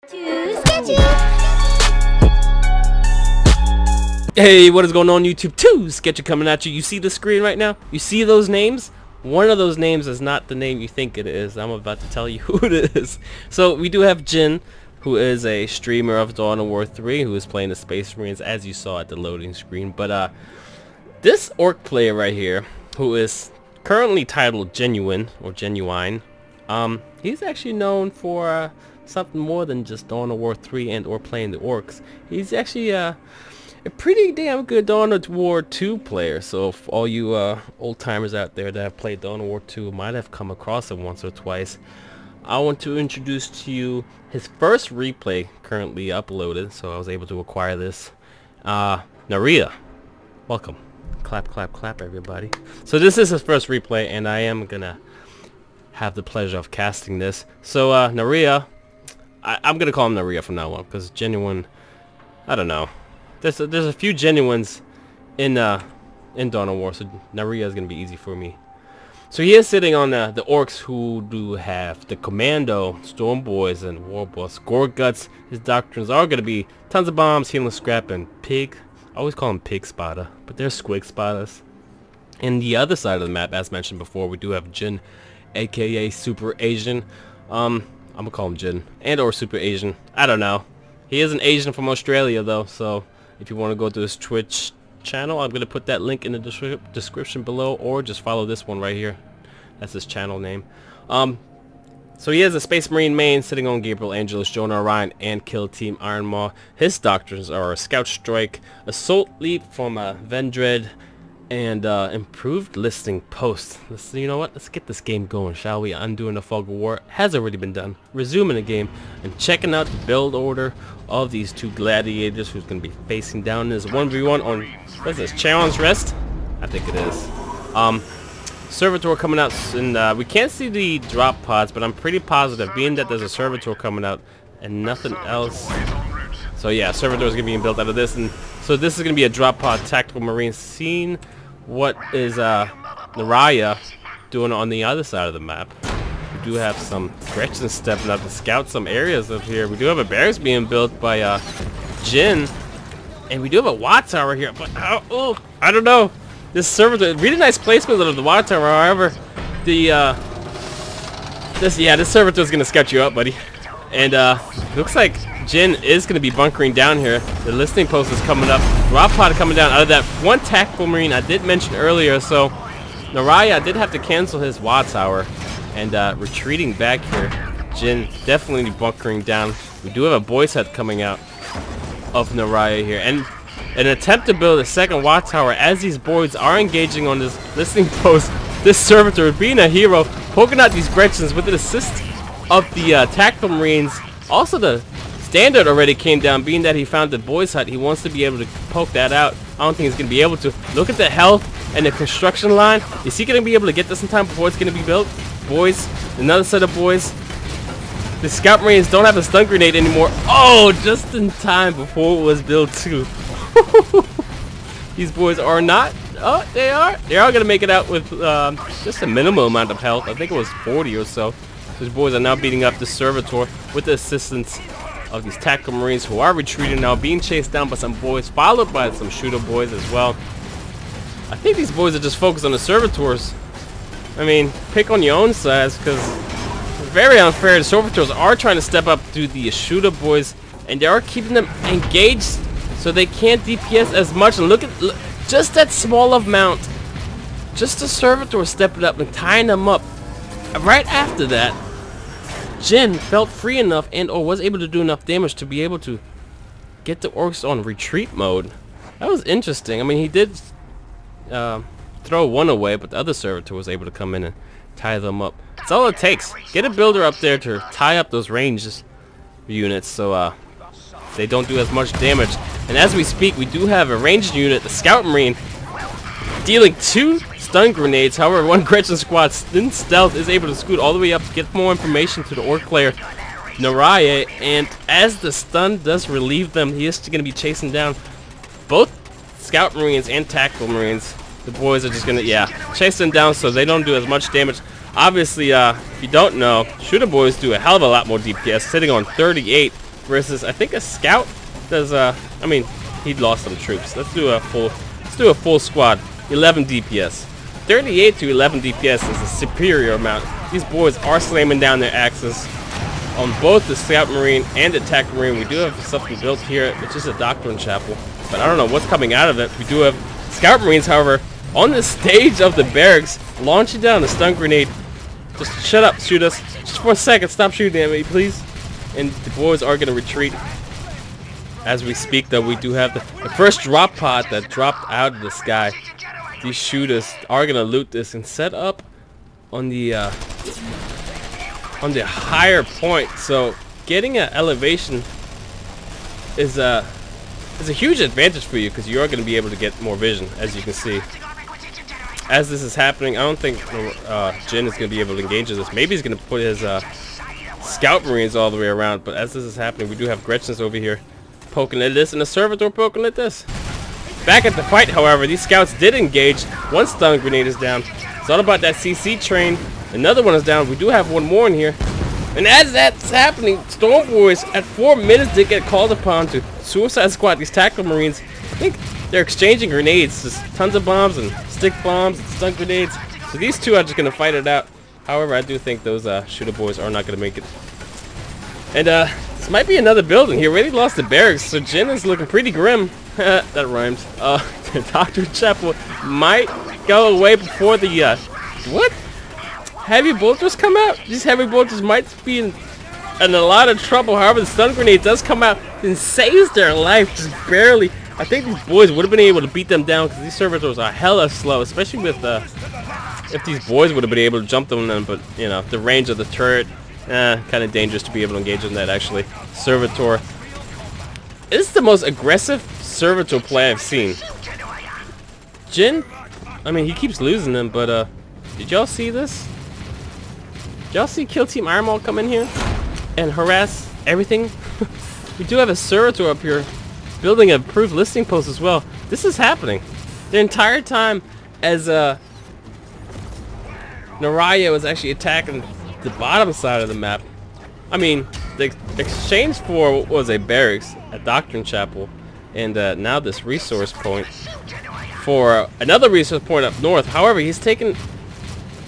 Too sketchy. Hey, what is going on YouTube? Too Sketchy coming at you. You see the screen right now? You see those names? One of those names is not the name you think it is. I'm about to tell you who it is. So we do have Jin, who is a streamer of Dawn of War 3, who is playing the Space Marines, as you saw at the loading screen. But this orc player right here, who is currently titled Genuine, or Genuine, he's actually known for something more than just Dawn of War 3 and or playing the orcs. He's actually a pretty damn good Dawn of War 2 player. So if all you old timers out there that have played Dawn of War 2 might have come across him once or twice, I want to introduce to you his first replay currently uploaded, so I was able to acquire this. NareYa, welcome. Clap, clap, clap, everybody. So this is his first replay, and I am gonna have the pleasure of casting this. So NareYa, I'm gonna call him NareYa from now on, because Genuine, I don't know. There's a few Genuines in Dawn of War, so NareYa is gonna be easy for me. So he is sitting on the orcs, who do have the Commando, Storm Boys, and War Boss Gore Guts. His doctrines are gonna be tons of bombs, healing scrap, and pig. I always call him Pig Spotter, but they're Squig Spotters. And the other side of the map, as mentioned before, we do have Jin, aka Superaisian. I'm gonna call him Jin, and or Superaisian. I don't know. He is an Asian from Australia though, so if you want to go to his Twitch channel, I'm gonna put that link in the description below, or just follow this one right here. That's his channel name. So he has a Space Marine main sitting on Gabriel, Angelus, Jonah, Orion, and Kill Team Iron Maw. His doctrines are Scout Strike, Assault Leap from Vendread, and improved listing post. You know what? Let's get this game going, shall we? Undoing the Fog of War has already been done. Resuming the game and checking out the build order of these two gladiators, who's going to be facing down this 1v1 on, what is this, Challenge Rest? I think it is. Servitor coming out, and we can't see the drop pods, but I'm pretty positive, being that there's a Servitor coming out and nothing else. So yeah, Servitor is going to be built out of this, and so this is going to be a drop pod tactical marine. Seeing what is NareYa doing on the other side of the map. We do have some Gretchen stepping up to scout some areas up here. We do have a barracks being built by Jin, and we do have a Watt Tower here, but oh, I don't know. This Servitor, really nice placement of the Watt Tower. However, this Servitor is going to scout you up, buddy. And looks like Jin is going to be bunkering down here. The listening post is coming up. Drop pod coming down out of that one tactical marine I did mention earlier. So NareYa did have to cancel his Watt Tower and retreating back here. Jin definitely bunkering down. We do have a boy set coming out of NareYa here, and an attempt to build a second Watt Tower as these boys are engaging on this listening post. This Servitor, being a hero, poking out these Gretchens with the assist of the tactical marines. Also, the standard already came down, being that he found the boys hut. He wants to be able to poke that out. I don't think he's going to be able to. Look at the health and the construction line. Is he going to be able to get this in time before it's going to be built? Boys, another set of boys. The scout marines don't have a stun grenade anymore. Oh, just in time before it was built too. These boys are not. Oh, they are. They are going to make it out with just a minimal amount of health. I think it was 40 or so. These boys are now beating up the Servitor with the assistance of these tactical marines, who are retreating now, being chased down by some boys, followed by some shooter boys as well. I think these boys are just focused on the Servitors. I mean, pick on your own size, because it's very unfair. The Servitors are trying to step up to the shooter boys, and they are keeping them engaged so they can't DPS as much. And look, just that small amount. Just the Servitor stepping up and tying them up. Right after that, Jin felt free enough and or was able to do enough damage to be able to get the orcs on retreat mode. That was interesting. I mean, he did throw one away, but the other Servitor was able to come in and tie them up. That's all it takes. Get a builder up there to tie up those ranged units so they don't do as much damage. And as we speak, we do have a ranged unit, the Scout Marine, dealing 2 stun grenades. However, one Gretchen squad in stealth is able to scoot all the way up to get more information to the orc player NareYa, and as the stun does relieve them, he is going to be chasing down both Scout Marines and Tactical Marines. The boys are just going to, chase them down so they don't do as much damage. Obviously, if you don't know, shooter boys do a hell of a lot more DPS, sitting on 38 versus I think a scout. Does I mean, he lost some troops. Let's do a full squad. 11 DPS. 38 to 11 DPS is a superior amount. These boys are slamming down their axes on both the Scout Marine and Attack Marine. We do have something built here, which is a Doctrine Chapel, but I don't know what's coming out of it. We do have Scout Marines, however, on the stage of the barracks, launching down a stun grenade. Just shut up, shoot us. Just for a second, stop shooting at me, please. And the boys are going to retreat. As we speak, though, we do have the first drop pod that dropped out of the sky. These shooters are going to loot this and set up on the higher point. So getting an elevation is a huge advantage for you, because you are going to be able to get more vision, as you can see. As this is happening, I don't think Jin is going to be able to engage this. Maybe he's going to put his Scout Marines all the way around, but as this is happening, we do have Gretchen's over here poking at this, and a Servitor poking at this. Back at the fight, however, these scouts did engage. One stun grenade is down. It's all about that CC train. Another one is down. We do have one more in here. And as that's happening, Storm Boys at 4 minutes did get called upon to Suicide Squad these Tactical Marines. I think they're exchanging grenades, just tons of bombs and stick bombs and stun grenades. So these two are just going to fight it out. However, I do think those Shooter Boys are not going to make it. And this might be another building. He already lost the barracks, so Jin is looking pretty grim. That rhymes. Dr. Chapel might go away before the what? Heavy bolters come out? These heavy bolters might be in a lot of trouble. However, the stun grenade does come out and saves their life, just barely. I think these boys would have been able to beat them down, because these servitors are hella slow, especially with if these boys would have been able to jump them, but you know, the range of the turret, kind of dangerous to be able to engage on that. Actually, Servitor. This is the most aggressive Servitor play I've seen. Jin, I mean, he keeps losing them, but did y'all see this? Did y'all see Kill Team Iron Maul come in here and harass everything? We do have a Servitor up here building a approved listing post as well. This is happening the entire time as NareYa was actually attacking the bottom side of the map. I mean, the exchange for what was a barracks, a Doctrine Chapel, and now this resource point for another resource point up north. However, he's taken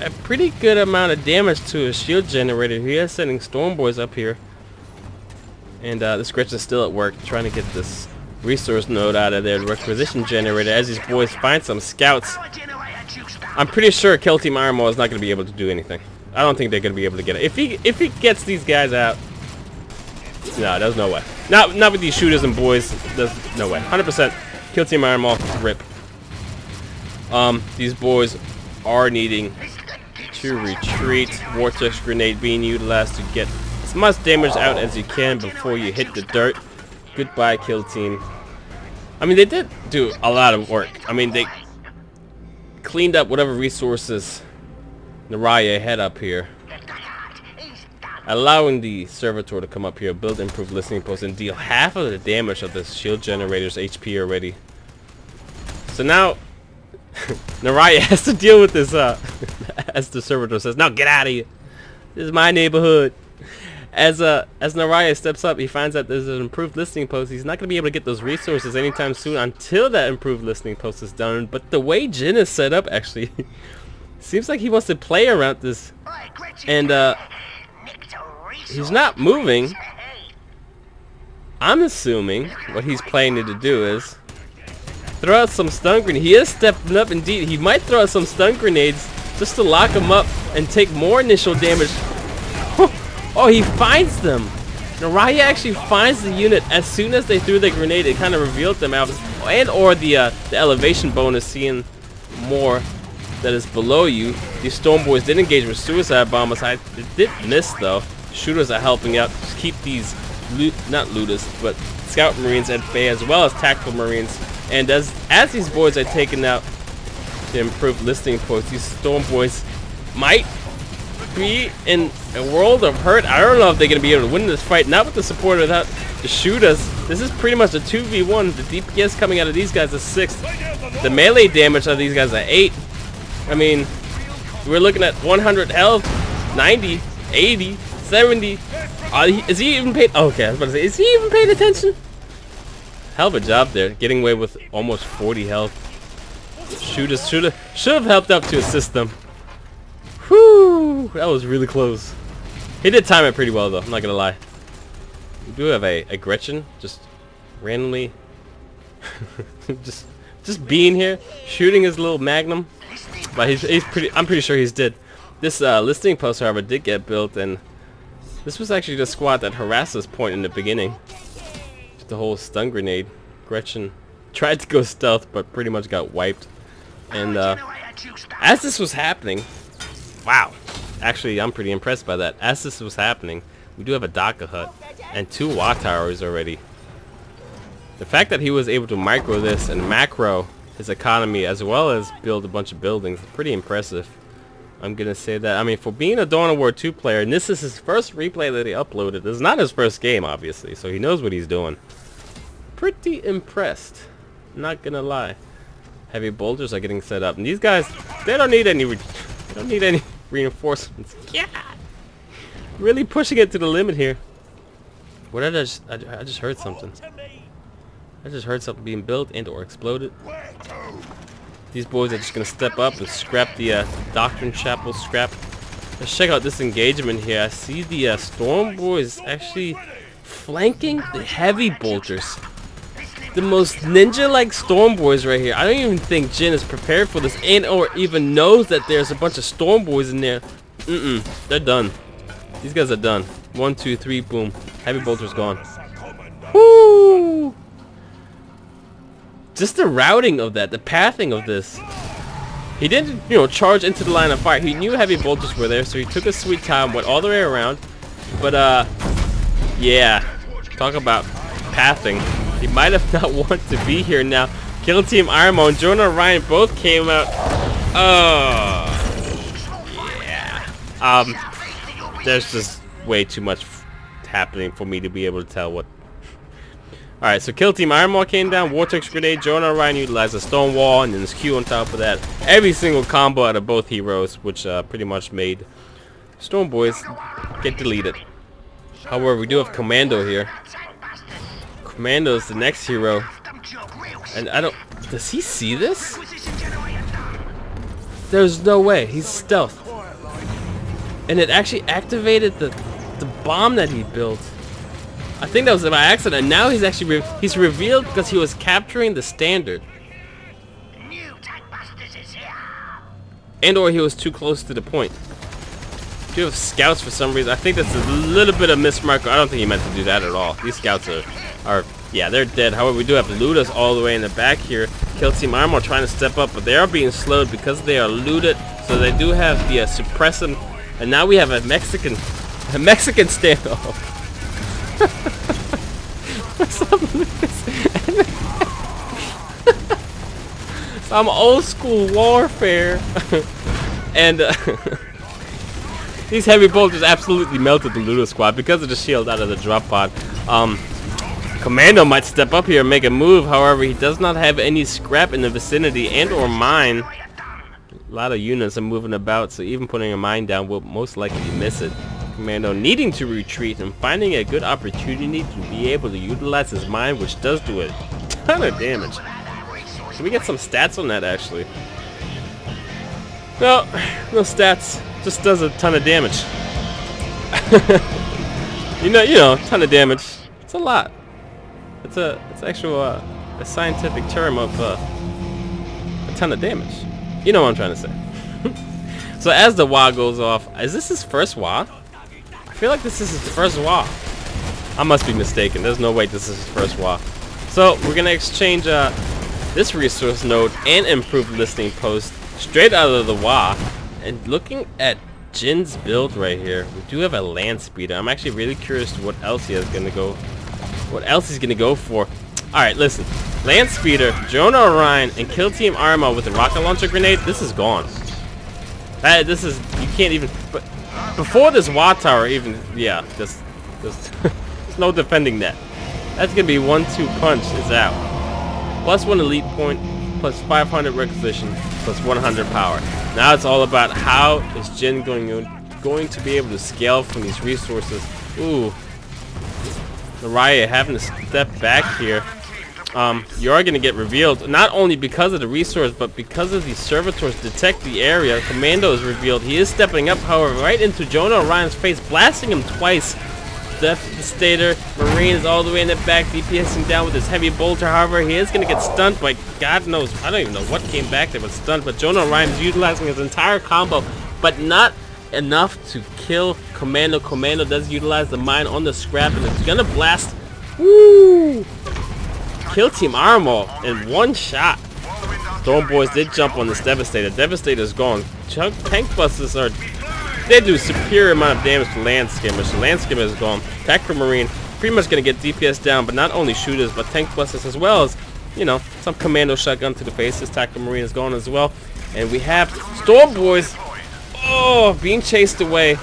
a pretty good amount of damage to his shield generator. He is sending Storm Boys up here, and this Gretchen is still at work trying to get this resource node out of there, the requisition generator, as these boys find some scouts. I'm pretty sure Kill Team Iron Maul is not going to be able to do anything. I don't think they're going to be able to get it. If he gets these guys out, no, there's no way. Not with these shooters and boys. There's no way. 100% Kill Team Iron Maul, rip. These boys are needing to retreat. Vortex grenade being utilized to get as much damage out as you can before you hit the dirt. Goodbye, Kill Team. I mean, they did do a lot of work. I mean, they cleaned up whatever resources NareYa had up here, allowing the Servitor to come up here, build improved listening posts, and deal half of the damage of the shield generator's HP already. So now NareYa has to deal with this, as the Servitor says, "Now get out of here. This is my neighborhood." As NareYa steps up, he finds that there's an improved listening post. He's not going to be able to get those resources anytime soon until that improved listening post is done. But the way Jin is set up, actually, seems like he wants to play around this, and he's not moving. I'm assuming what he's planning to do is throw out some stun grenades. He is stepping up indeed. He might throw out some stun grenades just to lock him up and take more initial damage. Oh, he finds them. NareYa actually finds the unit as soon as they threw the grenade. It kind of revealed them out, and or the elevation bonus, seeing more that is below you. These Storm Boys did engage with suicide bombers. It did miss though. Shooters are helping out to keep these not looters, but Scout Marines at bay, as well as Tactical Marines. And as these boys are taken out to improve listening posts, these Storm Boys might be in a world of hurt. I don't know if they're going to be able to win this fight. Not with the support without the shooters. This is pretty much a 2v1. The DPS coming out of these guys is 6. The melee damage of these guys are 8. I mean, we're looking at 100 health, 90, 80, 70. Is he even paid? Okay, I was about to say, is he even paying attention? Hell of a job there, getting away with almost 40 health. Should have helped out to assist them. Whew, that was really close. He did time it pretty well though, I'm not gonna lie. We do have a Gretchen just randomly just being here, shooting his little magnum. But I'm pretty sure he's dead. This listening post, however, did get built, and this was actually the squad that harassed us point in the beginning. Just the whole stun grenade. Gretchen tried to go stealth, but pretty much got wiped. And as this was happening, wow, actually I'm pretty impressed by that. As this was happening, we do have a Daka hut and 2 watt towers already. The fact that he was able to micro this and macro his economy as well as build a bunch of buildings is pretty impressive. I'm gonna say that. I mean, for being a Dawn of War 2 player, and this is his first replay that he uploaded. This is not his first game, obviously, so he knows what he's doing. Pretty impressed, not gonna lie. Heavy bolters are getting set up, and these guys, they don't need any reinforcements. Yeah, really pushing it to the limit here. What did I just heard something. I just heard something being built and or exploded. These boys are just gonna step up and scrap the Doctrine Chapel scrap. Let's check out this engagement here. I see the Storm boys actually flanking the heavy bolters. The most ninja-like Storm boys right here. I don't even think Jin is prepared for this and or even knows that there's a bunch of Storm boys in there. They're done. These guys are done. 1, 2, 3, boom. Heavy bolter's gone. Woo! Just the routing of that, the pathing of this. He didn't, charge into the line of fire. He knew heavy bolters were there, so he took his sweet time, went all the way around. But, yeah. Talk about pathing. He might have not wanted to be here now. Kill Team Iremo and Jonah and Ryan both came out. Oh. Yeah. There's just way too much happening for me to be able to tell what. Alright, so Kill Team Iremo came down, Vortex Grenade, Jonah and Ryan utilized a Stone Wall, and then this Q on top of that. Every single combo out of both heroes, which pretty much made Storm Boys get deleted. However, we do have Commando here. Commando is the next hero. And does he see this? There's no way, he's stealth. And it actually activated the bomb that he built. I think that was by accident. Now he's actually he's revealed because he was capturing the standard, and or he was too close to the point. Do you have scouts for some reason? I think that's a little bit of mismark. I don't think he meant to do that at all. These scouts are yeah, they're dead. However, we do have Ludas all the way in the back here. Kill Team Armor trying to step up, but they are being slowed because they are looted. So they do have the suppressant, and now we have a Mexican standoff. Some old school warfare. And these heavy bolters absolutely melted the Ludo squad because of the shield out of the drop pod. Commando might step up here and make a move. However, he does not have any scrap in the vicinity and or mine. A lot of units are moving about, so even putting a mine down will most likely miss it. Commando needing to retreat and finding a good opportunity to be able to utilize his mine, which does do a ton of damage. Can we get some stats on that actually? No stats. Just does a ton of damage. you know, ton of damage. It's a lot. It's actual a scientific term of a ton of damage. You know what I'm trying to say. So as the WA goes off, is this his first WA? I feel like this is his first WA. I must be mistaken. There's no way this is his first WA. So we're gonna exchange this resource node and improved listening post straight out of the WA. And looking at Jin's build right here, we do have a land speeder. I'm actually really curious to what else he is gonna go. What else he's gonna go for? All right, listen. Land speeder, Jonah Orion, and Kill Team Arma with a rocket launcher grenade. This is gone. This is, you can't even. But before this WA tower, even, yeah, there's no defending that. That's gonna be 1-2 punch is out. Plus 1 elite point, plus 500 requisition, plus 100 power. Now it's all about how is Jin going to be able to scale from these resources Ooh. NareYa having to step back here. You are going to get revealed, not only because of the resource, but because of the servitors detect the area. Commando is revealed. He is stepping up, however, right into Jonah Orion's face, blasting him twice. Devastator Marine is all the way in the back, DPSing down with his heavy bolter. However, he is going to get stunned by God knows, I don't even know what came back there, but stunned. But Jonah Orion is utilizing his entire combo, but not enough to kill Commando. Commando does utilize the mine on the scrap, and it's going to blast. Woo! Kill Team Armor in one shot. Storm Boys did jump on this Devastator. Devastator's gone. Tank Busters are... They do superior amount of damage to Land Skimmers. Land Skimmer is gone. Tactical Marine pretty much going to get DPS down, but not only shooters, but Tank Busters as well as, you know, some Commando shotgun to the face. This Tactical Marine is gone as well. And we have Storm Boys, oh, being chased away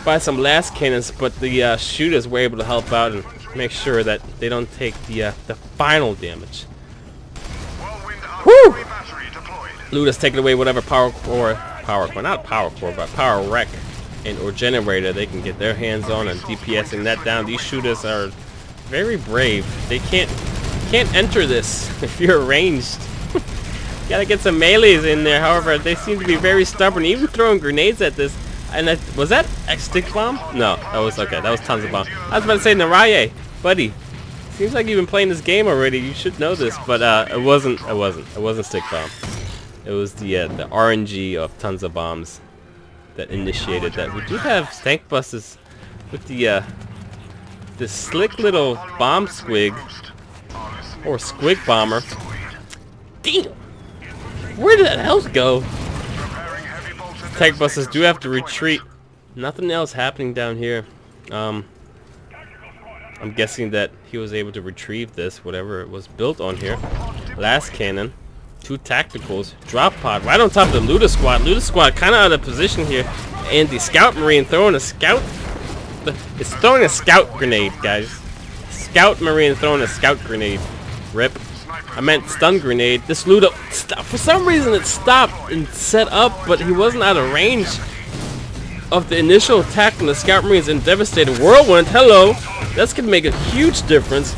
by some last cannons, but the shooters were able to help out and make sure that they don't take the final damage. Whew! Luda's taking away whatever power core, not power core, but power wreck and or generator they can get their hands on, and DPSing that down. These shooters are very brave. They can't enter this if you're ranged. Gotta get some melees in there. However, they seem to be very stubborn, even throwing grenades at this. And was that a stick bomb? No, that was okay. That was tons of bomb. I was about to say, NareYa, buddy. Seems like you've been playing this game already. You should know this, but it wasn't stick bomb. It was the RNG of tons of bombs that initiated that. We do have Tank Busters with the this slick little bomb squig or squig bomber. Damn! Where did that health go? Tank Busters do have to retreat. Nothing else happening down here. I'm guessing that he was able to retrieve this, whatever it was built on here. Last cannon, 2 tacticals, drop pod right on top of the Luda squad. Luda squad kind of out of position here, and the Scout Marine throwing a scout. It's throwing a scout grenade, guys. Scout Marine throwing a scout grenade. Rip. I meant stun grenade. This Luda, for some reason it stopped and set up, but he wasn't out of range of the initial attack from the Scout Marines and Devastator. Whirlwind, hello. That's gonna make a huge difference.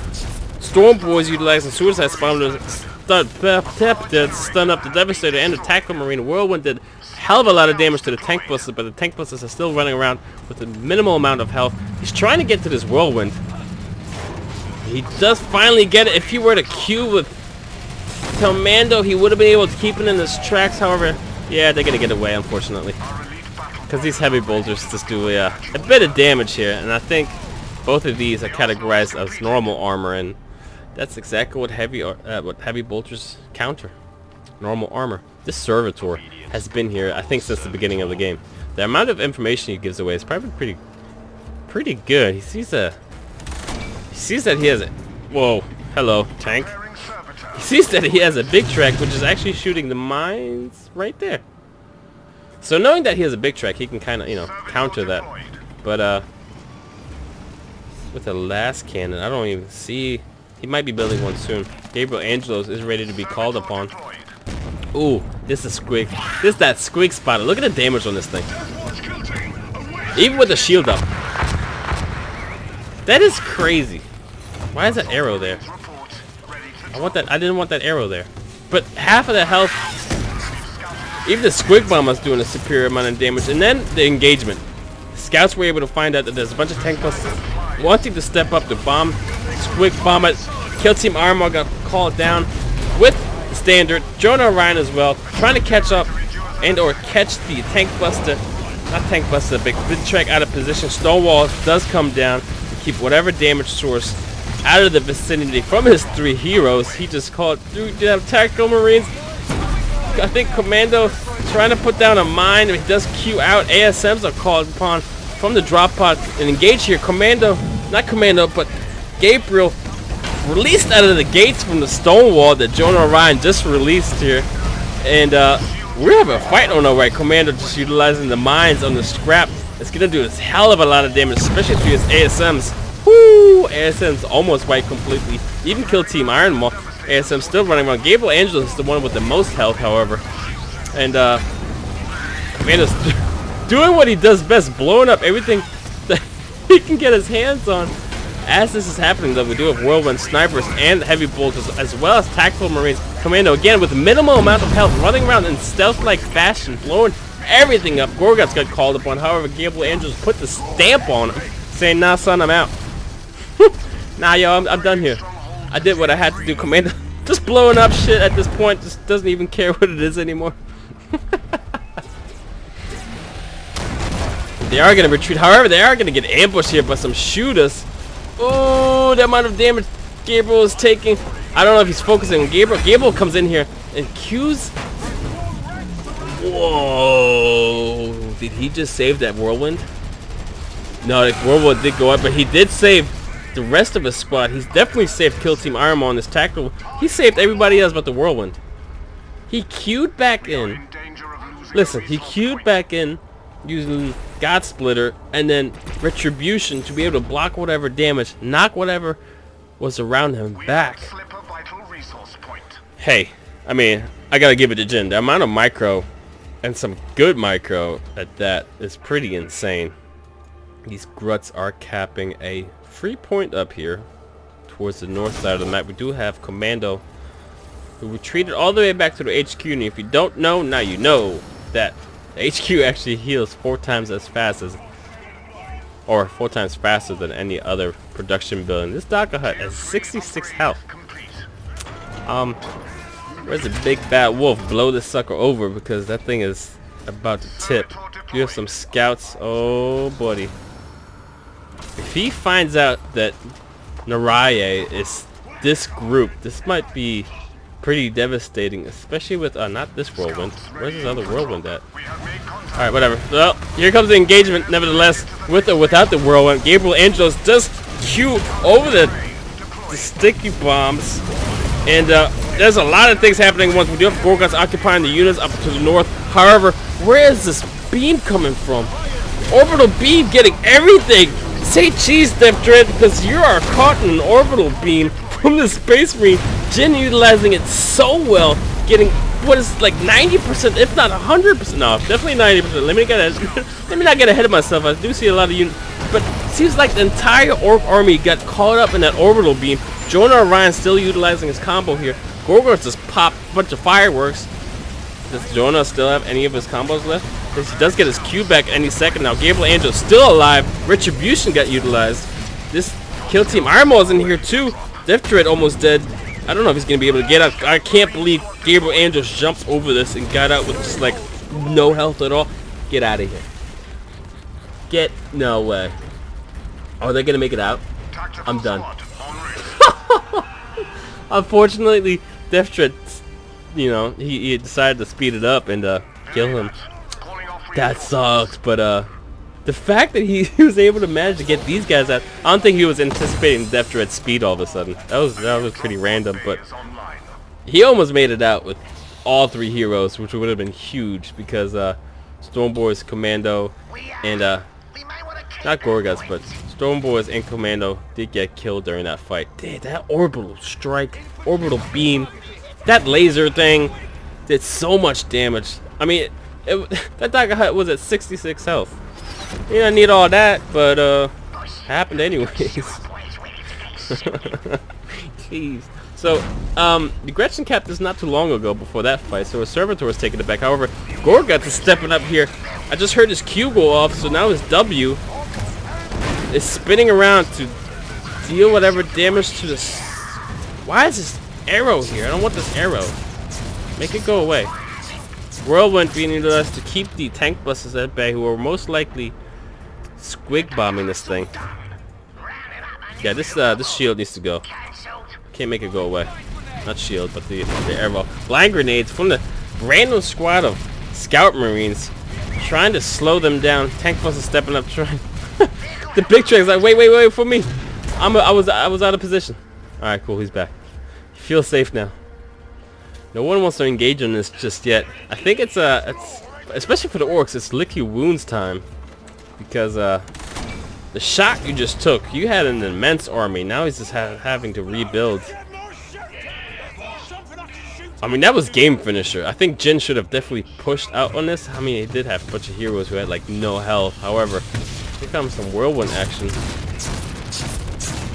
Storm Boys utilizing Suicide Bomb to stun up the Devastator and the Tactical Marine. Whirlwind did a hell of a lot of damage to the Tank Busters, but the Tank Busters are still running around with a minimal amount of health. He's trying to get to this Whirlwind. He does finally get it. If he were to queue with Commando, he would have been able to keep it in his tracks. However, yeah, they're gonna get away, unfortunately, because these heavy bolters just do a bit of damage here, and I think both of these are categorized as normal armor, and that's exactly what heavy bolters counter. Normal armor. This servitor has been here, I think, since the beginning of the game. The amount of information he gives away is probably pretty good. He sees that he has a... Whoa, hello, tank. He sees that he has a big track, which is actually shooting the mines right there. So knowing that he has a big track, he can kind of, you know, counter that. But with the last cannon, I don't even see... He might be building one soon. Gabriel Angelos is ready to be called upon. Ooh, this is squig. This is that squig spotter. Look at the damage on this thing. Even with the shield up. That is crazy. Why is that arrow there? I didn't want that arrow there. But half of the health. Even the squig bomber's doing a superior amount of damage. And then the engagement. Scouts were able to find out that there's a bunch of tank busters wanting to step up to bomb squig bomber. Kill Team Armor got called down with the standard. Jonah Orion as well, trying to catch up and or catch the tank buster. Not tank buster, big track out of position. Stonewall does come down to keep whatever damage source out of the vicinity from his 3 heroes. He just called through Tactical Marines. I think Commando trying to put down a mine. He does queue out. ASMs are called upon from the drop pod and engage here. Commando, not Commando, but Gabriel released out of the gates from the stone wall that Jonah Orion just released here. And we have a fight on our way. Commando just utilizing the mines on the scrap. It's going to do this hell of a lot of damage, especially to his ASMs. Woo! ASM's almost wiped completely. Even killed Team Iron Maw. ASM still running around. Gabriel Angelos is the one with the most health, however. And Commando's doing what he does best, blowing up everything that he can get his hands on. As this is happening, though, we do have whirlwind snipers and heavy bolters, as well as tactical marines. Commando, again, with minimal amount of health, running around in stealth-like fashion, blowing everything up. Gorguts got called upon. However, Gabriel Angels put the stamp on him, saying, "Nah, son, I'm out." Nah, yo, I'm done here. I did what I had to do. Commando just blowing up shit at this point, just doesn't even care what it is anymore. They are going to retreat. However, they are going to get ambushed here by some shooters. Oh, the amount of damage Gabriel is taking. I don't know if he's focusing on Gabriel. Gabriel comes in here and cues. Whoa. Did he just save that whirlwind? No, the whirlwind did go up, but he did save the rest of his squad. He's definitely saved Kill Team Armor on this tactical. He saved everybody else but the whirlwind. He queued back in. Listen, he queued back in using God Splitter and then Retribution to be able to block whatever damage, knock whatever was around him back. Hey, I mean, I gotta give it to Jin. The amount of micro, and some good micro at that, is pretty insane. These gruts are capping a free point up here towards the north side of the map. We do have Commando, who retreated all the way back to the HQ, and if you don't know, now you know that the HQ actually heals 4 times as fast as, or 4 times faster than any other production building. This Daka hut has 66 health. Where's the big bad wolf? Blow this sucker over, because that thing is about to tip. You have some scouts. Oh, buddy. If he finds out that NareYa is this group, this might be pretty devastating, especially with not this whirlwind. Where's this other whirlwind at? Alright, whatever. Well, here comes the engagement, nevertheless, with or without the whirlwind. Gabriel Angelos does queue over the sticky bombs, and there's a lot of things happening once. We do have Gorguts occupying the units up to the north. However, where is this beam coming from? Orbital beam getting everything. Say cheese, Death Dread, because you are caught in an orbital beam from the Space Marine. Jin utilizing it so well, getting what is like 90%, if not 100%. No, definitely 90%. Let me not get ahead of myself. I do see a lot of units, but it seems like the entire Orc army got caught up in that orbital beam. Jonah Orion still utilizing his combo here. Gorguts just popped a bunch of fireworks. Does Jonah still have any of his combos left? He does get his Q back any second now. Gabriel Angel still alive. Retribution got utilized. This Kill Team Armor is in here too. Death Dread almost dead. I don't know if he's going to be able to get out. I can't believe Gabriel Angel jumped over this and got out with just like no health at all. Get out of here. Get, no way. Are they going to make it out? I'm done. Unfortunately, Death Dread, you know, he decided to speed it up and kill him. That sucks, but the fact that he was able to manage to get these guys out, I don't think he was anticipating Death Dread's speed all of a sudden. That was pretty random, but he almost made it out with all 3 heroes, which would have been huge, because Stormboys, Commando, and not Gorguts, but Stormboys and Commando did get killed during that fight. Dude, that orbital strike, orbital beam, that laser thing did so much damage. I mean, that Daka hut was at 66 health. You don't need all that, but happened anyways. Jeez. So, the Gretchen capped this not too long ago before that fight, so his Servitor was taking it back. However, Gorguts is stepping up here. I just heard his Q go off, so now his W is spinning around to deal whatever damage to this. Why is this arrow here? I don't want this arrow. Make it go away. Whirlwind being utilized to keep the tank buses at bay, who are most likely squig bombing this thing. Yeah, this shield needs to go. Can't make it go away. Not shield, but the arrow. Blind grenades from the random squad of scout marines, trying to slow them down. Tank buses stepping up, trying. The big trick's like, wait for me. I was out of position. All right, cool. He's back. He feels safe now. No one wants to engage on this just yet. I think it's especially for the orcs, it's lick your wounds time, because the shot you just took, you had an immense army. Now he's just having to rebuild. I mean, that was game finisher. I think Jin should have definitely pushed out on this. I mean, he did have a bunch of heroes who had like no health. However, Here comes some whirlwind action.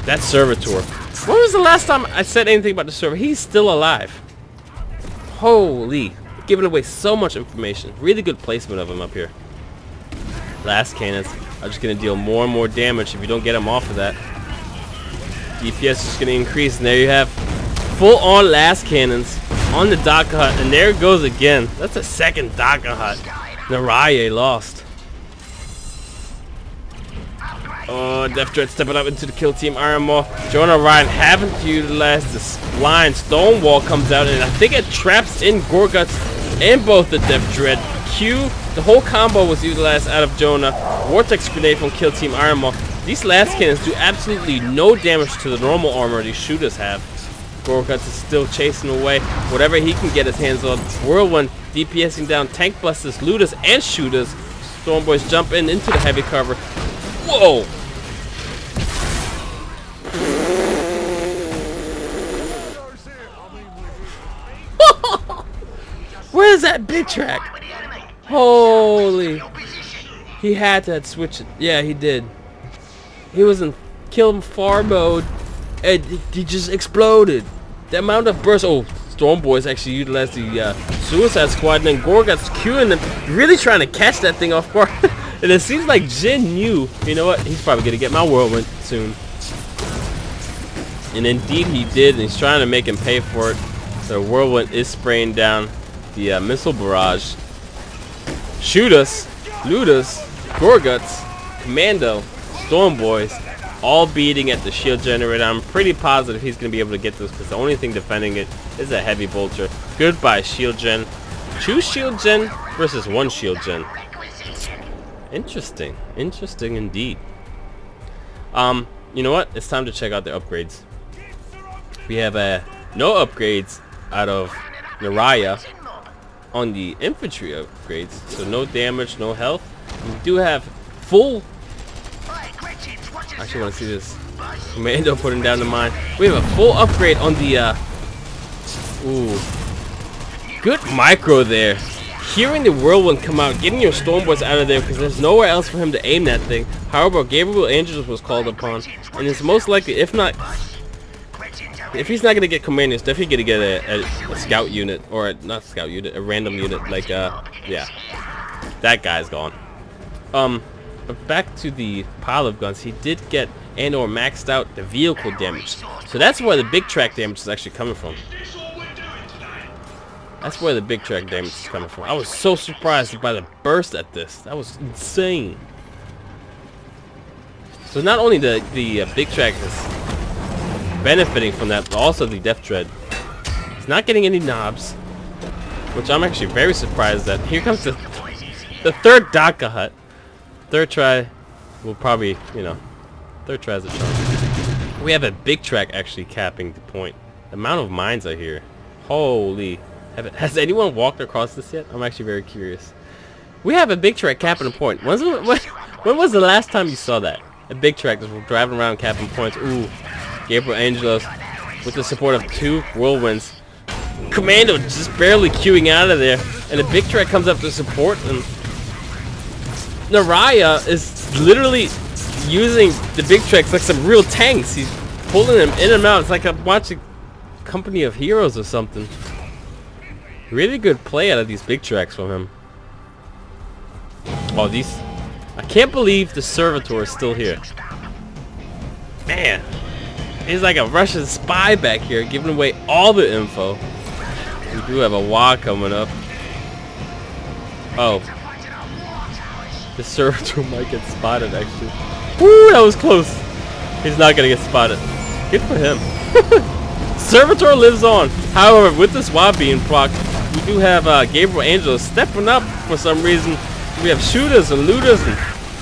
That servitor. When was the last time I said anything about the server? He's still alive. Holy. Giving away so much information. Really good placement of him up here. Last cannons are just going to deal more and more damage if you don't get him off of that. DPS is just going to increase. And there you have full on last cannons on the Daka Hut. And there it goes again. That's a second Daka Hut. NareYa lost. Oh, Death Dread stepping up into the kill team. Iron Maw. Jonah Ryan haven't utilized this blind. Stonewall comes out and I think it traps in Gorguts and both the Death Dread. Q, the whole combo was utilized out of Jonah. Vortex Grenade from kill team Iron Maw. These last cannons do absolutely no damage to the normal armor these shooters have. Gorguts is still chasing away whatever he can get his hands on. Whirlwind DPSing down tank busters, looters, and shooters. Stormboys jump into the heavy cover. Whoa! Where's that big track? Holy! He had to switch it. Yeah, he did. He was in kill far mode, and he just exploded. The amount of burst. Oh, Stormboys actually utilized the Suicide Squad, and then Gorguts queuing them, really trying to catch that thing off guard. And it seems like Jin knew, you know what, he's probably gonna get my whirlwind soon. And indeed he did, and he's trying to make him pay for it. The whirlwind is spraying down the missile barrage. Shooters, looters, Gorguts, Commando, Stormboys, all beating at the shield generator. I'm pretty positive he's gonna be able to get this because the only thing defending it is a heavy bolter. Goodbye shield gen. 2 shield gen versus 1 shield gen. Interesting. Interesting indeed. You know what? It's time to check out the upgrades. We have no upgrades out of NareYa on the infantry upgrades. So no damage, no health. We do have full... I actually want to see this. Commando putting down the mine. We have a full upgrade on the... Ooh. Good micro there. Hearing the whirlwind come out, getting your Stormboys out of there because there's nowhere else for him to aim that thing. However, Gabriel Angels was called upon, and it's most likely, if he's not gonna get command, he's definitely gonna get a scout unit, or not scout unit, a random unit. Like yeah, that guy's gone. But back to the pile of guns, he did get and/or maxed out the vehicle damage, so that's where the big track damage is actually coming from. That's where the big track damage is coming from. I was so surprised by the burst at this. That was insane. So not only the big track is benefiting from that, but also the Death Dread. He's not getting any knobs, which I'm actually very surprised at. Here comes the third Daka Hut. Third try will probably, you know, third try is a charm. We have a big track actually capping the point. The amount of mines are here. Holy. Has anyone walked across this yet? I'm actually very curious. We have a big track capping a point. When was the last time you saw that? A big track just driving around capping points. Ooh. Gabriel Angelos with the support of 2 whirlwinds. Commando just barely queuing out of there. And a big track comes up to support, and NareYa is literally using the big tracks like some real tanks. He's pulling them in and out. It's like I'm watching Company of Heroes or something. Really good play out of these big tracks from him. Oh, these... I can't believe the servitor is still here. Man. He's like a Russian spy back here, giving away all the info. We do have a WA coming up. Oh. The servitor might get spotted, actually. Woo, that was close. He's not going to get spotted. Good for him. Servitor lives on. However, with this WA being proc, we do have Gabriel Angel stepping up for some reason. We have shooters and looters and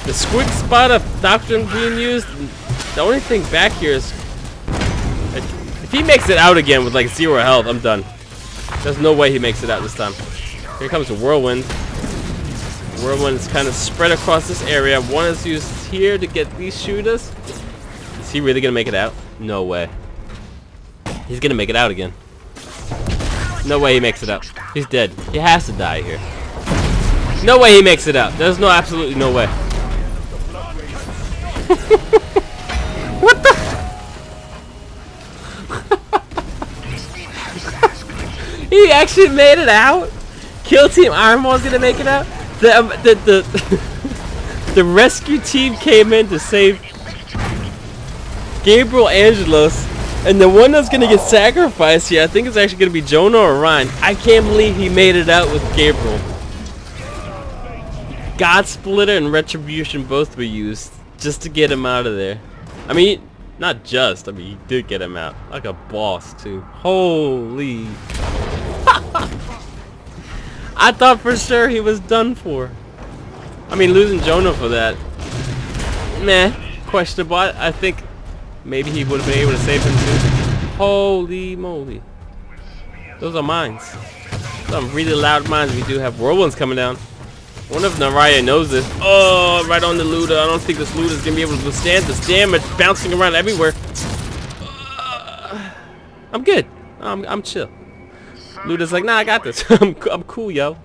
the squig spotter doctrine being used. The only thing back here is if he makes it out again with like 0 health, I'm done. There's no way he makes it out this time. Here comes the whirlwind. Whirlwind is kind of spread across this area. One is used here to get these shooters. Is he really gonna make it out? No way. He's gonna make it out again. No way he makes it out. He's dead. He has to die here. No way he makes it out. There's no absolutely no way. What the? He actually made it out. Kill Team Iron Ball's gonna make it out. The rescue team came in to save Gabriel Angelos, and the one that's gonna get sacrificed here, I think it's actually gonna be Jonah or Ryan. I can't believe he made it out with Gabriel. God Splitter and Retribution both were used just to get him out of there. I mean, not just. I mean, he did get him out like a boss too. Holy! I thought for sure he was done for. I mean, losing Jonah for that, meh, questionable. I think maybe he would have been able to save him too. Holy moly. Those are mines. Some really loud mines. We do have whirlwinds coming down. I wonder if NareYa knows this. Oh, right on the looter. I don't think this looter is going to be able to withstand this damage bouncing around everywhere. I'm good. I'm chill. Looter's like, nah, I got this. I'm cool, yo.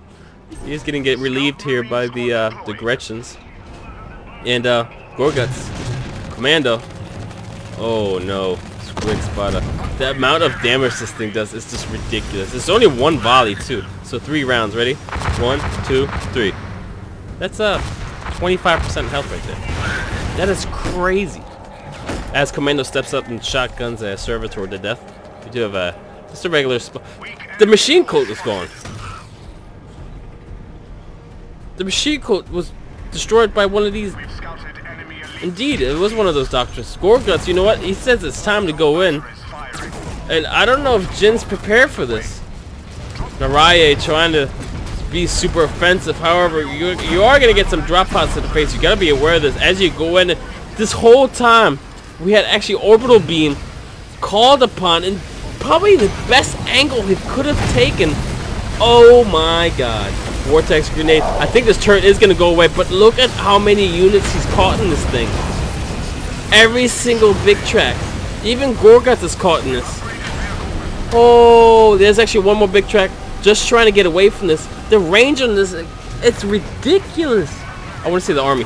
He's gonna get relieved here by the Gretchens. And Gorguts. Commando. Oh no. Squid Spotter. The amount of damage this thing does is just ridiculous. It's only one volley too. So 3 rounds. Ready? 1, 2, 3. That's 25% health right there. That is crazy. As Commando steps up and shotguns a servitor to death, we do have just a regular the machine coat is gone. The machine coat was destroyed by one of these. Indeed, it was one of those doctors. Gorguts, you know what? He says it's time to go in. And I don't know if Jin's prepared for this. NareYa trying to be super offensive. However, you are going to get some drop pods to the face. You got to be aware of this. As you go in, this whole time, we had actually Orbital Beam called upon, and probably the best angle he could have taken. Oh my god. Vortex Grenade. I think this turret is going to go away, but look at how many units he's caught in this thing. Every single big track. Even Gorguts is caught in this. Oh, there's actually one more big track just trying to get away from this. The range on this, it's ridiculous. I want to see the army.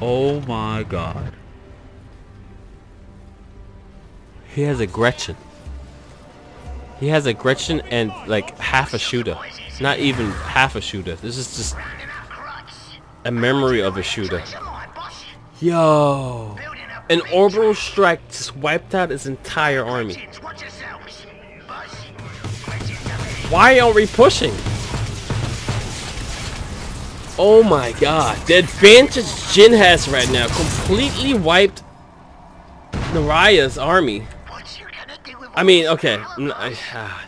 Oh my god. He has a Gretchen. He has a Gretchen and like half a shooter. Not even half a shooter. This is just a memory of a shooter. Yo. An orbital strike just wiped out his entire army. Why aren't we pushing? Oh my god. The advantage Jin has right now completely wiped NareYa's army. I mean, okay.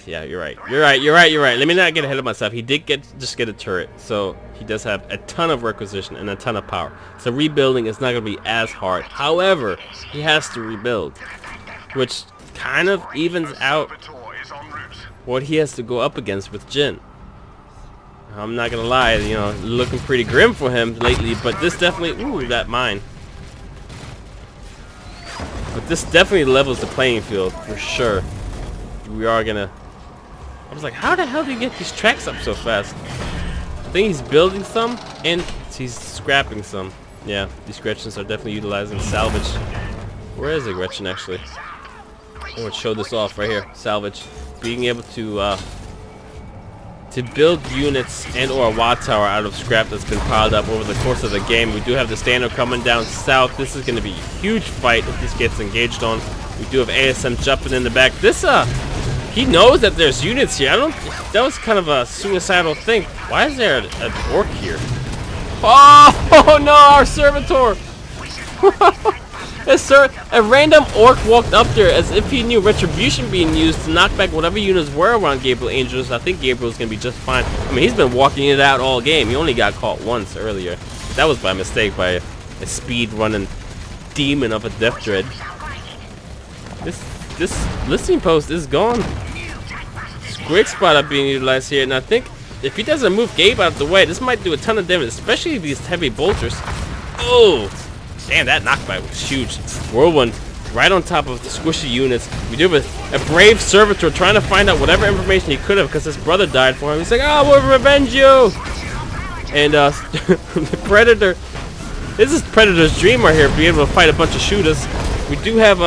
Yeah, you're right. You're right. Let me not get ahead of myself. He did just get a turret, so he does have a ton of requisition and a ton of power. So rebuilding is not going to be as hard. However, he has to rebuild, which kind of evens out what he has to go up against with Jin. I'm not gonna lie, you know, looking pretty grim for him lately, but this definitely, ooh, that mine. But this definitely levels the playing field for sure. We are gonna. I was like, how the hell do you get these tracks up so fast? I think he's building some and he's scrapping some. Yeah, these Gretchens are definitely utilizing salvage. Where is the Gretchen actually? I want to show this off right here. Salvage, being able to build units and or a watt tower out of scrap that's been piled up over the course of the game. We do have the Stano coming down south. This is going to be a huge fight if this gets engaged on. We do have ASM jumping in the back. This he knows that there's units here. That was kind of a suicidal thing. Why is there an orc here? Oh no, our servitor. A random orc walked up there as if he knew retribution being used to knock back whatever units were around Gabriel Angels. I think Gabriel's gonna be just fine. I mean, he's been walking it out all game. He only got caught once earlier. That was by mistake by a speed running demon of a death dread. This listening post is gone. Squig Spotter being utilized here, and I think if he doesn't move Gabe out of the way, this might do a ton of damage, especially these heavy bolters. Oh! Damn, that knockback was huge. Whirlwind right on top of the squishy units. We do have a brave servitor trying to find out whatever information he could have because his brother died for him. He's like, oh, we'll revenge you. And the Predator, this is Predator's dream right here, to be able to fight a bunch of shooters. We do have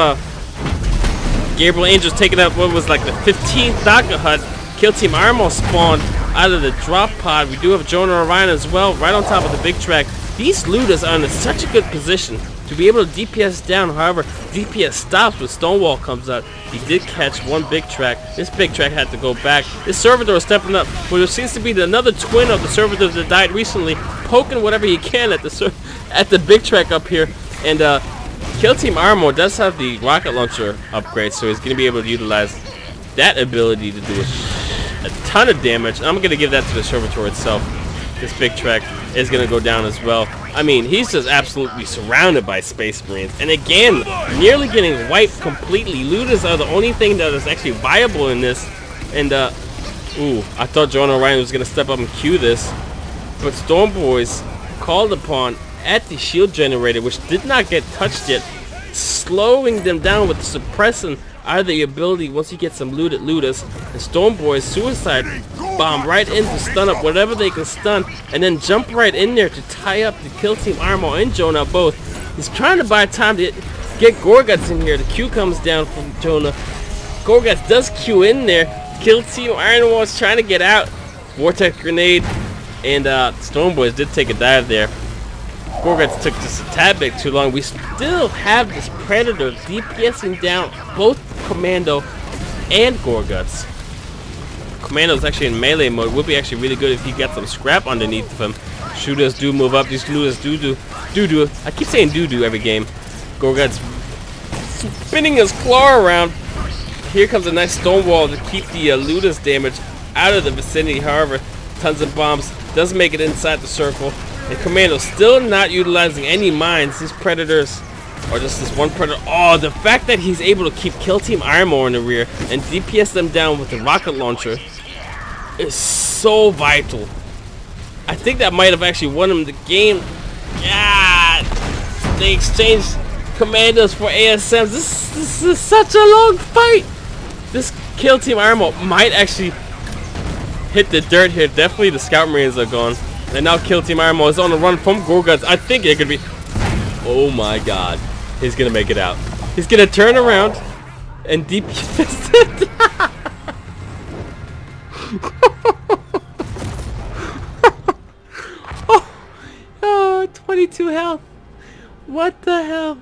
Gabriel Angel's taking out what was like the 15th Daka hut. Kill Team Armo spawned out of the drop pod. We do have Jonah Orion as well, right on top of the big track. These looters are in such a good position to be able to DPS down. However, DPS stops when Stonewall comes out. He did catch one big track. This big track had to go back. This servitor is stepping up, but there seems to be another twin of the servitor that died recently, poking whatever he can at the big track up here. And Kill Team Armo does have the rocket launcher upgrade, so he's going to be able to utilize that ability to do a ton of damage. I'm going to give that to the servitor itself. This big track is going to go down as well. I mean, he's just absolutely surrounded by Space Marines. And again, nearly getting wiped completely. Looters are the only thing that is actually viable in this. And, ooh, I thought Jonah Orion was going to step up and queue this. But Stormboys called upon at the shield generator, which did not get touched yet, slowing them down with the suppressing out of the ability once you get some looted looters. And Stormboys suicide bomb right in to stun up whatever they can stun, and then jump right in there to tie up the Kill Team Armo and Jonah both. He's trying to buy time to get Gorguts in here. The Q comes down from Jonah. Gorguts does Q in there. Kill Team Armo is trying to get out. Vortex grenade, and Stormboys did take a dive there. Gorguts took just a tad bit too long. We still have this Predator DPSing down both Commando and Gorguts. Commando's actually in melee mode. Would be actually really good if he got some scrap underneath of him. Shooters do move up. These looters do. I keep saying do every game. Gorguts spinning his claw around. Here comes a nice Stonewall to keep the looters damage out of the vicinity. However, tons of bombs does make it inside the circle. And Commando still not utilizing any mines. These Predators, or just this one Predator. Oh, the fact that he's able to keep Kill Team Armo in the rear and DPS them down with the rocket launcher is so vital. I think that might have actually won him the game. God, they exchanged Commandos for ASMs. This is such a long fight. This Kill Team Armo might actually hit the dirt here. Definitely the Scout Marines are gone. And now Kill Team Armo is on the run from Gorguts. I think it could be... Oh my god. He's going to make it out. He's going to turn around and DPS it. Oh, 22 health. What the hell?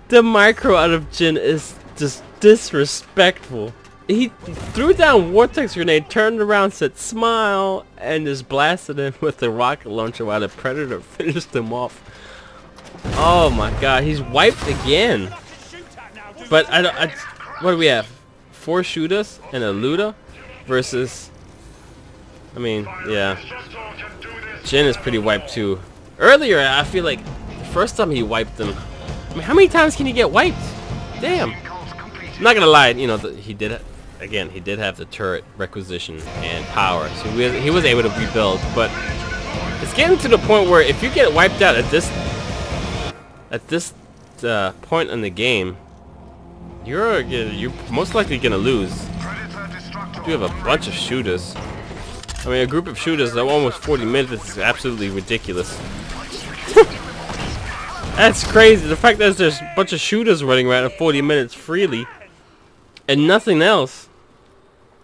The micro out of Jin is just disrespectful. He threw down Vortex Grenade, turned around, said smile, and just blasted him with the rocket launcher while the Predator finished him off. Oh my god, he's wiped again. But what do we have? 4 shooters and a looter versus... I mean, yeah. Jin is pretty wiped too. Earlier, I feel like the first time he wiped them... I mean, how many times can he get wiped? Damn. I'm not gonna lie, you know, he did have the turret requisition and power, so he was able to rebuild. But it's getting to the point where if you get wiped out at this point in the game, you're most likely gonna lose. You have a bunch of shooters. I mean, a group of shooters that almost 40 minutes is absolutely ridiculous. That's crazy. The fact that there's a bunch of shooters running around in 40 minutes freely and nothing else.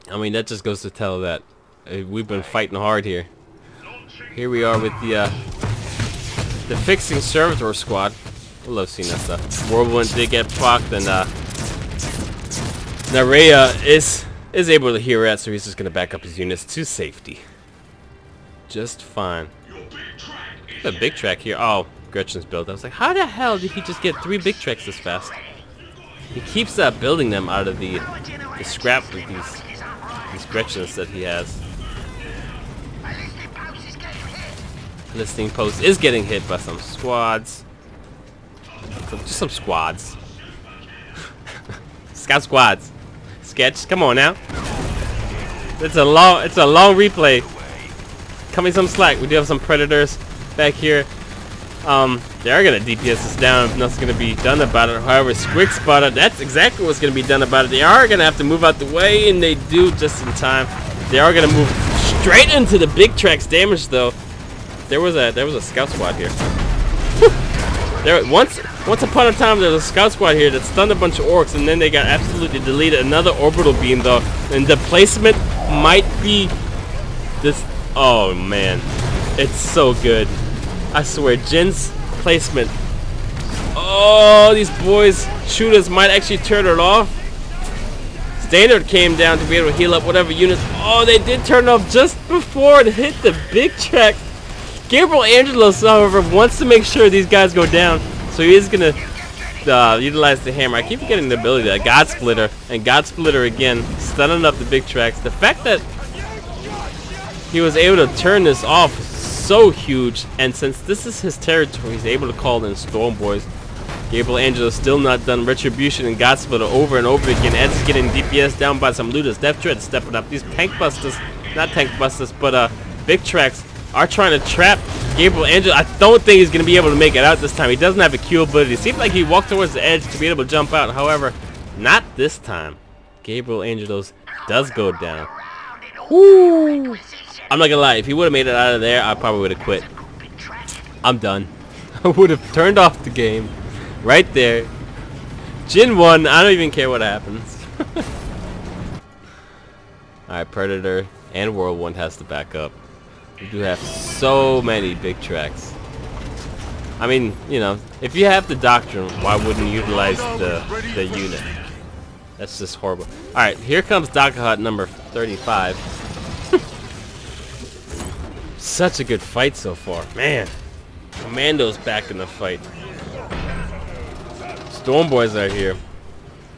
I mean, that just goes to tell that we've been fighting hard here. Here we are with the fixing servitor squad. I love seeing that stuff. Whirlwind did get procced, and NareYa is able to hear it, so he's just gonna back up his units to safety. Just fine. A big track here. Oh, Gretchen's build. I was like, how the hell did he just get 3 big tracks this fast? He keeps building them out of the scrap with these Gretchens that he has. Listening post is getting hit by some squads. Just some squads. Scout squads. Sketch, come on now. It's a long replay. Cut me some slack. We do have some Predators back here. They are gonna DPS this down if nothing's gonna be done about it. However, Squick Spotter, that's exactly what's gonna be done about it. They are gonna have to move out the way, and they do just in time. They are gonna move straight into the big tracks damage though. There was a scout squad here. Once upon a time there was a scout squad here that stunned a bunch of orcs, and then they got absolutely deleted. Another orbital beam though, and the placement might be this. Oh man, it's so good. I swear, Jin's placement. Oh, these boys shooters might actually turn it off. Standard came down to be able to heal up whatever units. Oh, they did turn it off just before it hit the big track. Gabriel Angelos, however, wants to make sure these guys go down, so he is gonna utilize the hammer. I keep forgetting the ability, that God Splitter, and God Splitter again, stunning up the big tracks. The fact that he was able to turn this off is so huge, and since this is his territory, he's able to call in Storm Boys. Gabriel Angelos still not done. Retribution and God Splitter over and over again as he's getting DPS down by some looters. Death Dread stepping up. These tank busters, not tank busters, but big tracks are trying to trap Gabriel Angelos. I don't think he's going to be able to make it out this time. He doesn't have a Q ability. It seems like he walked towards the edge to be able to jump out. However, not this time. Gabriel Angelos does go down. Woo! I'm not going to lie. If he would have made it out of there, I probably would have quit. I'm done. I would have turned off the game right there. Jin won. I don't even care what happens. Alright, Predator and Whirlwind has to back up. We do have so many big tracks. I mean, you know, if you have the Doctrine, why wouldn't you utilize the unit? That's just horrible. Alright, here comes Daka Hut number 35. Such a good fight so far. Man, Commando's back in the fight. Storm Boys are here.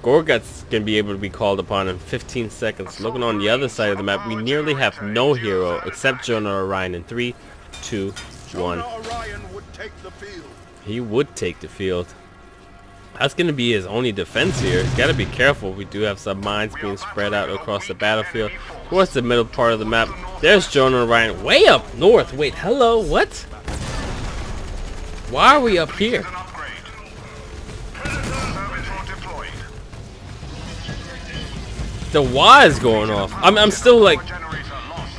Gorgut's gonna be able to be called upon in 15 seconds. Looking on the other side of the map, we nearly have no hero except Jonah Orion in 3, 2, 1. He would take the field. That's gonna be his only defense here. He's gotta be careful. We do have some mines being spread out across the battlefield towards the middle part of the map. There's Jonah Orion way up north. Wait, hello, what? Why are we up here? The Y is going off. I'm still like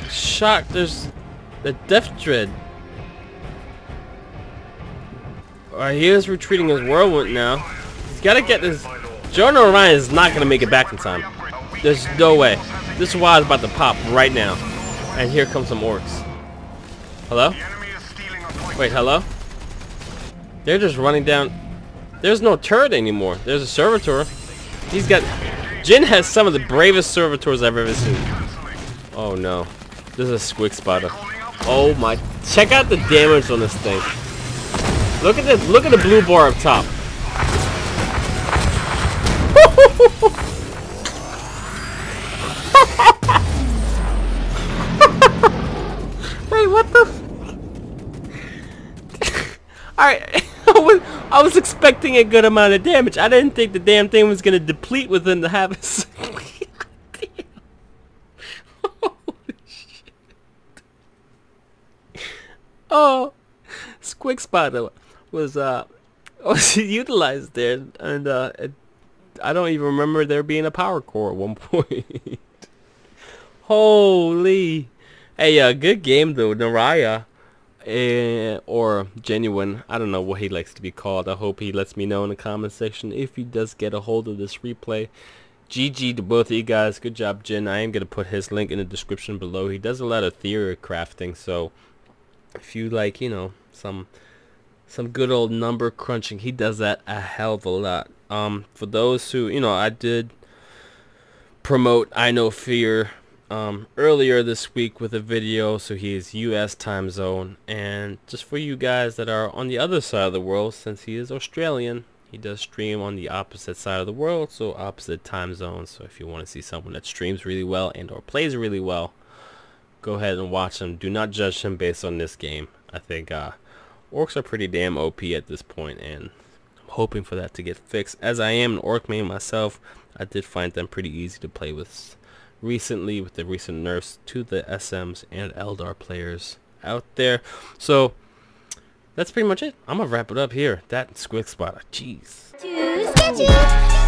shocked. There's the Death Dread. Alright, he is retreating his Whirlwind now. He's gotta get this. Jonah Orion is not gonna make it back in time. There's no way. This Y is about to pop right now. And here comes some orcs. Hello? Wait, hello? They're just running down. There's no turret anymore. There's a servitor. He's got. Jin has some of the bravest servitors I've ever seen. Oh no. This is a Squick Spotter. Oh my. Check out the damage on this thing. Look at this. Look at the blue bar up top. Wait, what the? Alright. I was expecting a good amount of damage. I didn't think the damn thing was gonna deplete within the half a second. Holy shit. Oh, Squick Spotter was utilized there, and I don't even remember there being a power core at one point. Holy. Hey, good game though, NareYa. Or Genuine, I don't know what he likes to be called. I hope he lets me know in the comment section if he does get a hold of this replay. GG to both of you guys. Good job, Jin. I am going to put his link in the description below. He does a lot of theory crafting, so if you like, you know, some good old number crunching, he does that a hell of a lot. For those who, you know, I did promote I Know Fear earlier this week with a video, so he is US time zone, and just for you guys that are on the other side of the world, since he is Australian, he does stream on the opposite side of the world, so opposite time zones. So if you want to see someone that streams really well and or plays really well, go ahead and watch him. Do not judge him based on this game. I think orcs are pretty damn OP at this point, and I'm hoping for that to get fixed. As I am an orc main myself, I did find them pretty easy to play with recently with the recent nerfs to the SMs and Eldar players out there. So that's pretty much it. I'm gonna wrap it up here. That squick spotter. Jeez. Too sketchy.